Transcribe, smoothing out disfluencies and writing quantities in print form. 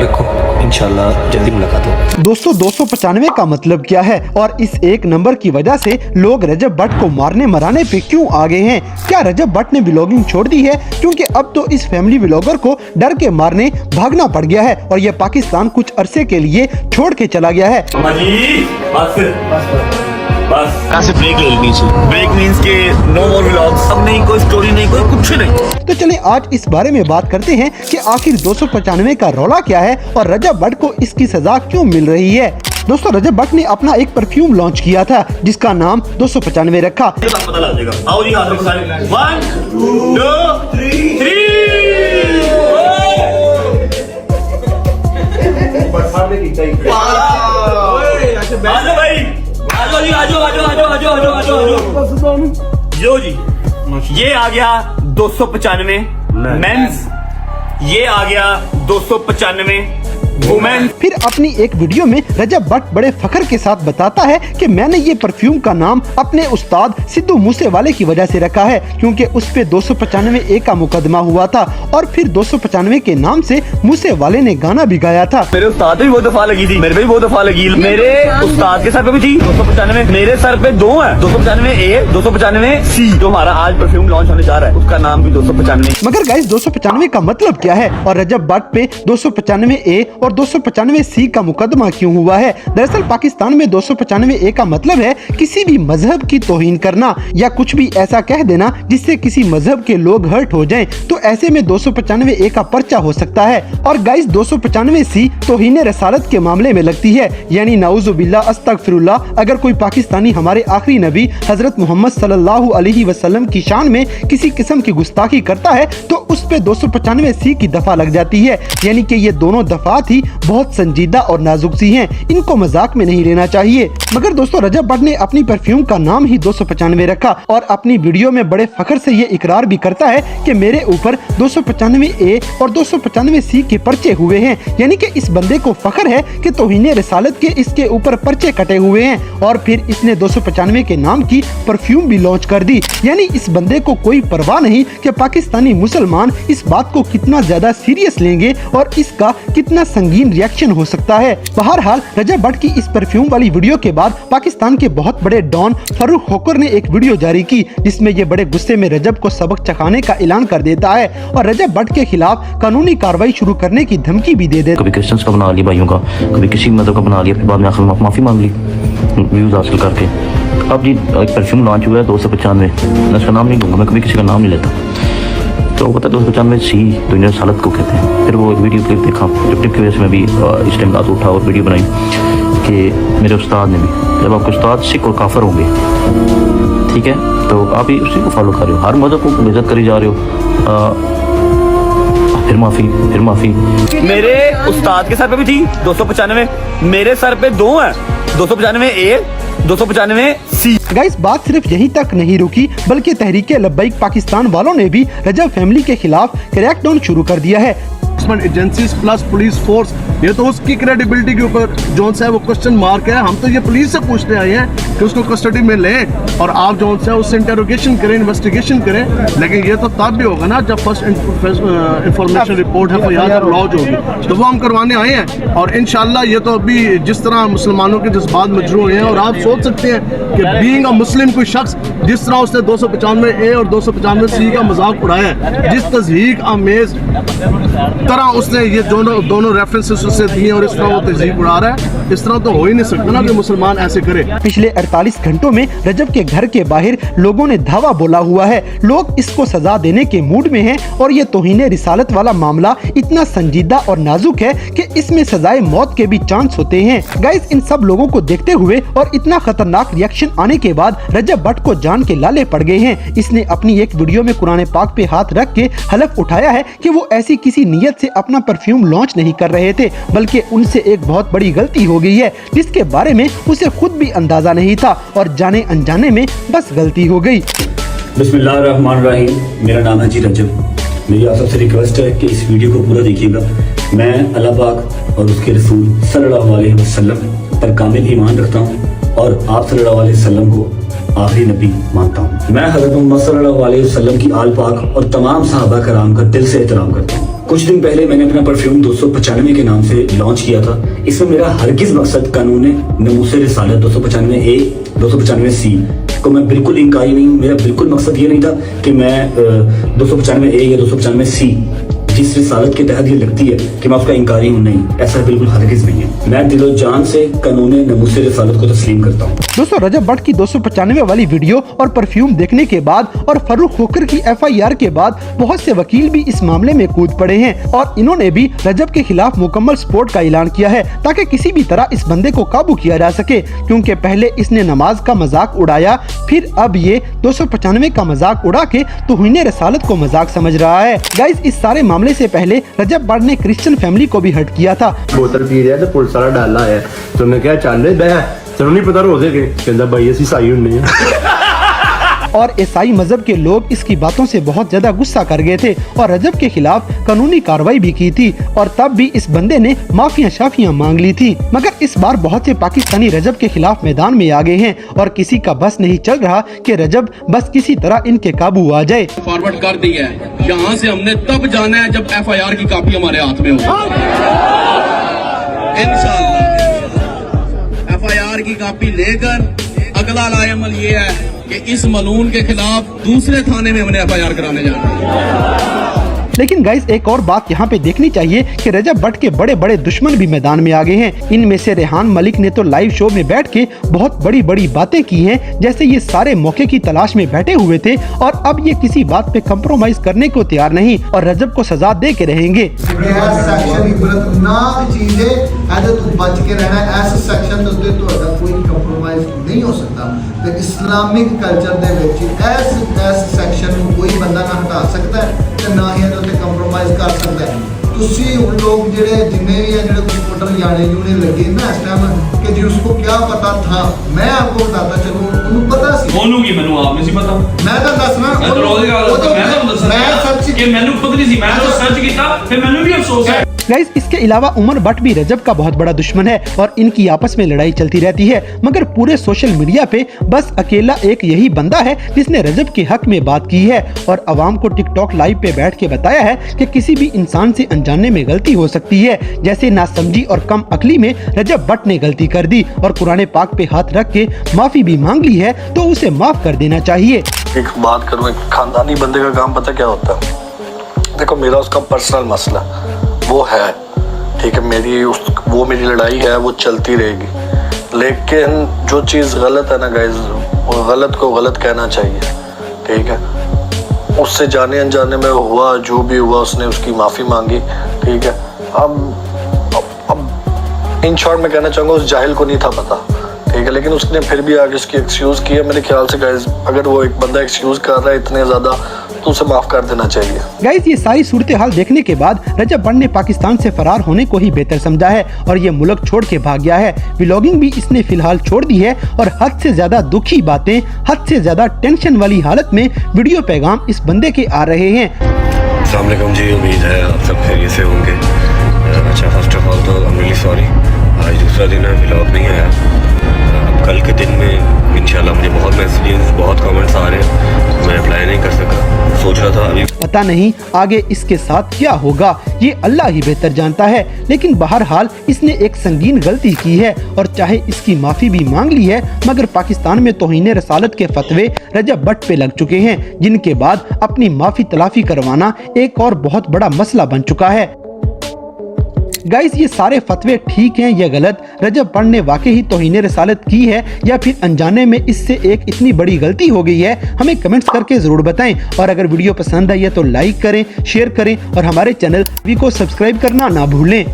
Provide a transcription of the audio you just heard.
देखो, इंशाल्लाह जल्दी मुलाकात हो। दोस्तों 295 का मतलब क्या है और इस एक नंबर की वजह से लोग रजब भट्ट को मारने मराने पे क्यों आ गए हैं? क्या रजब भट्ट ने व्लॉगिंग छोड़ दी है? क्योंकि अब तो इस फैमिली व्लॉगर को डर के मारने भागना पड़ गया है और ये पाकिस्तान कुछ अरसे के लिए छोड़ के चला गया है। बस कैसे ब्रेक ले लेनी चाहिए। ब्रेक मींस के नो मोर व्लॉग्स, अब नहीं, कोई स्टोरी नहीं, कोई कुछ नहीं। तो चलें आज इस बारे में बात करते हैं कि आखिर 295 का रौला क्या है और रजब भट्ट को इसकी सजा क्यों मिल रही है। दोस्तों रजब भट्ट ने अपना एक परफ्यूम लॉन्च किया था जिसका नाम 295 रखा। पता लग जाएगा। आओ जी, हाथ रखो सारे। 1 2 3 यो जी, ये आ गया 295 मेंस, ये आ गया 295 वुमेन। फिर अपनी एक वीडियो में रजब भट्ट बड़े फख्र के साथ बताता है कि मैंने ये परफ्यूम का नाम अपने उस्ताद सिद्धू मूसेवाले की वजह से रखा है क्योंकि उस पे 295 का मुकदमा हुआ था और फिर 295 के नाम से मूसेवाले ने गाना भी गाया था। मेरे उस्ताद पे भी बहुत दफा लगी थी, मेरे पे भी बहुत दफा लगी, मेरे उस्ताद के सर पे भी थी 295, मेरे सर पे दो है 295A 295C। जो हमारा आज परफ्यूम लॉन्च होने जा रहा है उसका नाम भी 295। मगर गाइस 295 का मतलब क्या है और रजब भट्ट पे 295A और 295C का मुकदमा क्यों हुआ है? दरअसल पाकिस्तान में 295A का मतलब है किसी भी मजहब की तौहीन करना या कुछ भी ऐसा कह देना जिससे किसी मजहब के लोग हर्ट हो जाएं, तो ऐसे में 295A का पर्चा हो सकता है। और गाइस 295C तौहीन रसालत के मामले में लगती है, यानी नाउजुबिल्लाह अस्तगफिरुल्लाह, अगर कोई पाकिस्तानी हमारे आखिरी नबी हजरत मोहम्मद सल्लल्लाहु अलैहि वसल्लम की शान में किसी किस्म की गुस्ताखी करता है तो उस पे 295C की दफा लग जाती है। यानी कि ये दोनों दफात ही बहुत संजीदा और नाजुक सी हैं, इनको मजाक में नहीं लेना चाहिए। मगर दोस्तों रजब भट्ट ने अपनी परफ्यूम का नाम ही 295 रखा और अपनी वीडियो में बड़े फख्र से ये इकरार भी करता है कि मेरे ऊपर 295A और 295C के पर्चे हुए हैं। यानी कि इस बंदे को फख्र है कि तौहीन रिसालत के इसके ऊपर पर्चे कटे हुए हैं और फिर इसने 295 के नाम की परफ्यूम भी लॉन्च कर दी। यानी इस बंदे को कोई परवाह नहीं कि पाकिस्तानी मुसलमान इस बात को कितना ज्यादा सीरियस लेंगे और इसका कितना संगीन रिएक्शन हो सकता है। बहरहाल रजब भट्ट की इस परफ्यूम वाली वीडियो के बाद पाकिस्तान के बहुत बड़े डॉन फारूक होकर ने एक वीडियो जारी की जिसमें ये बड़े गुस्से में रजब को सबक चखाने का ऐलान कर देता है और रजब भट्ट के खिलाफ कानूनी कार्रवाई शुरू करने की धमकी भी दे देता है। कभी क्रिश्चियंस का बना लिया भाइयों का, कभी किसी मदद का बना लिया, फिर बाद में आखिर माफी मांग ली व्यूज हासिल करके। अब जी एक परफ्यूम लॉन्च हुआ है 295, मैं उसका नाम नहीं लूंगा, मैं कभी किसी का नाम नहीं लेता। तो पता 295C तो इन्हें सालत को कहते हैं। फिर वो एक वीडियो क्लिप देखा, जो क्लिप की वजह से मैं भी इस टाइम रात उठा और वीडियो बनाई कि मेरे उस्ताद ने भी, जब आपके उस्ताद सिख और काफर होंगे, ठीक है, तो आप ही उसी को फॉलो कर रहे हो, हर मजहब को बेइज्जत करी जा रहे हो, फिर माफी। मेरे उस्ताद के सर पे भी थी 295, मेरे सर पे दो है 295A 295C। गाइस बात सिर्फ यहीं तक नहीं रुकी बल्कि तहरीके लब्बैक पाकिस्तान वालों ने भी रजब फैमिली के खिलाफ क्रैकडाउन शुरू कर दिया है। एजेंसीज प्लस पुलिस फोर्स, ये तो उसकी क्रेडिबिलिटी के ऊपर जोन सा है वो क्वेश्चन मार्क है। हम तो ये पुलिस से पूछने आए हैं कि उसको कस्टडी में लें और आप जोन सा है उससे इंटेरोगेशन करें, इन्वेस्टिगेशन करें। लेकिन ये तो तब भी होगा ना जब फर्स्ट इंफॉर्मेशन रिपोर्ट है लॉन्च होगी, तो वो हम करवाने आए हैं। और इंशाल्लाह ये तो अभी जिस तरह मुसलमानों के जज्बात मजरू हुए हैं और आप सोच सकते हैं कि बीइंग अ मुस्लिम कोई शख्स जिस तरह उसने 295A और 295C का मजाक उड़ाया है, जिस तज़हीक आमेज तरह उसने ये दोनों रेफरेंसेस उससे दिए और इस तरह वो तज़हीक उड़ा रहा है, इस तरह तो हो ही नहीं सकता ना कि मुसलमान ऐसे करे। पिछले 48 घंटों में रजब के घर के बाहर लोगों ने धावा बोला हुआ है। लोग इसको सजा देने के मूड में हैं और ये तौहीन रिसालत वाला मामला इतना संजीदा और नाजुक है कि इसमें सजाए मौत के भी चांस होते हैं। गाइस इन सब लोगों को देखते हुए और इतना खतरनाक रिएक्शन आने के बाद रजब भट्ट को जान के लाले पड़ गए हैं। इसने अपनी एक वीडियो में कुरान पाक पे हाथ रख के हलफ उठाया है कि वो ऐसी किसी नीयत से अपना परफ्यूम लॉन्च नहीं कर रहे थे, बल्कि उनसे एक बहुत बड़ी गलती हो गई है जिसके बारे में उसे खुद भी अंदाजा नहीं था और जाने अनजाने में बस गलती हो गई। बिस्मिल्लाहिर्रहमानिर्रहीम, मेरा नाम है जी रजब। मेरी आप सबसे रिक्वेस्ट है कि इस वीडियो को पूरा देखिएगा। मैं अल्लाह पाक और उसके रसूल सल्लल्लाहु अलैहि वसल्लम पर कामिल ईमान रखता हूँ और आप सल्लल्लाहु अलैहि वसल्लम को आखिरी नबी मानता हूँ। मैं हज़रत मोहम्मद सल्लल्लाहु अलैहि वसल्लम की आल पाक और तमाम सहाबा कराम का दिल से एहतराम करता हूँ। कुछ दिन पहले मैंने अपना परफ्यूम 295 के नाम से लॉन्च किया था। इसमें मेरा हरगिज मकसद कानून नमूसे रिसालत 295A 295C को मैं बिल्कुल इंकारी नहीं हूँ। मेरा बिल्कुल मकसद ये नहीं था कि मैं 295A या 295C जिस रिसालत के तहत ये लगती है कि मैं उसका इंकारी हूँ, नहीं, ऐसा बिल्कुल हरगिज नहीं है। मैं दिलो जान से कानून नमूसे रिसालत को तस्लीम करता हूँ। दोस्तों, रजब भट्ट की 295 वाली वीडियो और परफ्यूम देखने के बाद और फर्रुख खोखर की FIR के बाद बहुत से वकील भी इस मामले में कूद पड़े हैं और इन्होंने भी रजब के खिलाफ मुकम्मल सपोर्ट का ऐलान किया है ताकि किसी भी तरह इस बंदे को काबू किया जा सके, क्योंकि पहले इसने नमाज का मजाक उड़ाया, फिर अब ये 295 का मजाक उड़ा के तौहीन रसालत को मजाक समझ रहा है। गाइस, इस सारे मामले से पहले रजब भट्ट ने क्रिश्चियन फैमिली को भी हर्ट किया था। बोतल पी रहा तो पुलिस वाला डाला है तो मैं क्या चल रहे तेन नहीं पता रोजे के कहता भाई असी ईसाई होने और ईसाई मजहब के लोग इसकी बातों से बहुत ज्यादा गुस्सा कर गए थे और रजब के खिलाफ कानूनी कार्रवाई भी की थी और तब भी इस बंदे ने माफिया शाफियां मांग ली थी, मगर इस बार बहुत से पाकिस्तानी रजब के खिलाफ मैदान में आ गए हैं और किसी का बस नहीं चल रहा कि रजब बस किसी तरह इनके काबू आ जाए। फॉरवर्ड कर दी है, यहाँ से हमने तब जाना है जब FIR की कॉपी हमारे हाथ में होगी। इंशाअल्लाह FIR की कॉपी लेकर अगला लाएमल ये है कि इस मलून के खिलाफ दूसरे थाने में हमने FIR कराने जाना है। लेकिन गाइस, एक और बात यहाँ पे देखनी चाहिए कि रजब भट्ट के बड़े बड़े दुश्मन भी मैदान में आ गए हैं। इनमें से रेहान मलिक ने तो लाइव शो में बैठ के बहुत बड़ी बड़ी बातें की हैं, जैसे ये सारे मौके की तलाश में बैठे हुए थे और अब ये किसी बात पे कंप्रोमाइज करने को तैयार नहीं और रजब को सजा दे के रहेंगे। नहीं हो सकता इस्लामिक कल्चर दे विच इस सैक्शन को कोई बंदा ना हटा सकता है ते ना ही इहदे कंप्रोमाइज कर सकता है। तुसी उन लोग जिन्हें भी है कुछ वोटर जाने यूने लगे ना इस टाइम कि जी उसको क्या पता था, मैं आपको बताता चलूं उन्हें पता सी ओनू की मैनू आप नहीं सी पता, मैं तो दसना मैं तो रोज मैं सर्च कि मैनू खुद नहीं सी, मैं तो सर्च कीता फिर मैनू भी अफसोस है। गाइस, इसके अलावा उमर भट्ट भी रजब का बहुत बड़ा दुश्मन है और इनकी आपस में लड़ाई चलती रहती है, मगर पूरे सोशल मीडिया पे बस अकेला एक यही बंदा है जिसने रजब के हक में बात की है और अवाम को टिकटॉक लाइव पे बैठ के बताया है कि किसी भी इंसान से अनजाने में गलती हो सकती है, जैसे नासमझी और कम अकली में रजब भट्ट ने गलती कर दी और कुरान पाक पे हाथ रख के माफी भी मांग ली है, तो उसे माफ कर देना चाहिए। एक बात करूँ, एक खानदानी बंदे का काम पता क्या होता है? देखो, मेरा उसका पर्सनल मसला वो है, ठीक है, मेरी लड़ाई है, वो चलती रहेगी, लेकिन जो चीज़ गलत है ना गाइज, वो गलत को गलत कहना चाहिए, ठीक है। उससे जाने अनजाने में हुआ जो भी हुआ, उसने उसकी माफ़ी मांगी, ठीक है। अब इन शॉर्ट में कहना चाहूँगा उस जाहिल को नहीं था पता, ठीक है, लेकिन उसने फिर भी आगे उसकी एक्सक्यूज़ किया। मेरे ख्याल से गाइज, अगर वो एक बंदा एक्सक्यूज़ कर रहा है इतने ज़्यादा तो उसे माफ कर देना चाहिए। गाइस, ये सारी सूरत हाल देखने के बाद रजब भट्ट ने पाकिस्तान से फरार होने को ही बेहतर समझा है और ये मुल्क छोड़ के भाग गया है। व्लॉगिंग भी इसने फिलहाल छोड़ दी है और हद से ज्यादा दुखी बातें, हद से ज्यादा टेंशन वाली हालत में वीडियो पैगाम इस बंदे के आ रहे हैं। अस्सलाम वालेकुम जी, उम्मीद है आप सब खैरियत से होंगे। अच्छा, फर्स्ट ऑफ ऑल तो आई एम रियली सॉरी, आज दूसरा दिन है, व्लॉग नहीं आया। अब कल के दिन में इंशाल्लाह मुझे बहुत मैसेजेस, बहुत कमेंट्स आ रहे हैं, मैं अप्लाई नहीं कर सका। सोच रहा था अभी, पता नहीं आगे इसके साथ क्या होगा, ये अल्लाह ही बेहतर जानता है, लेकिन बहरहाल इसने एक संगीन गलती की है और चाहे इसकी माफी भी मांग ली है, मगर पाकिस्तान में तौहीन रसालत के फतवे रजब भट्ट पे लग चुके हैं, जिनके बाद अपनी माफी तलाफी करवाना एक और बहुत बड़ा मसला बन चुका है। गाइस, ये सारे फतवे ठीक हैं या गलत? रजब भट्ट ने वाकई ही तौहीन रसालत की है या फिर अनजाने में इससे एक इतनी बड़ी गलती हो गई है? हमें कमेंट्स करके जरूर बताएं और अगर वीडियो पसंद आई है तो लाइक करें, शेयर करें और हमारे चैनल को सब्सक्राइब करना ना भूलें।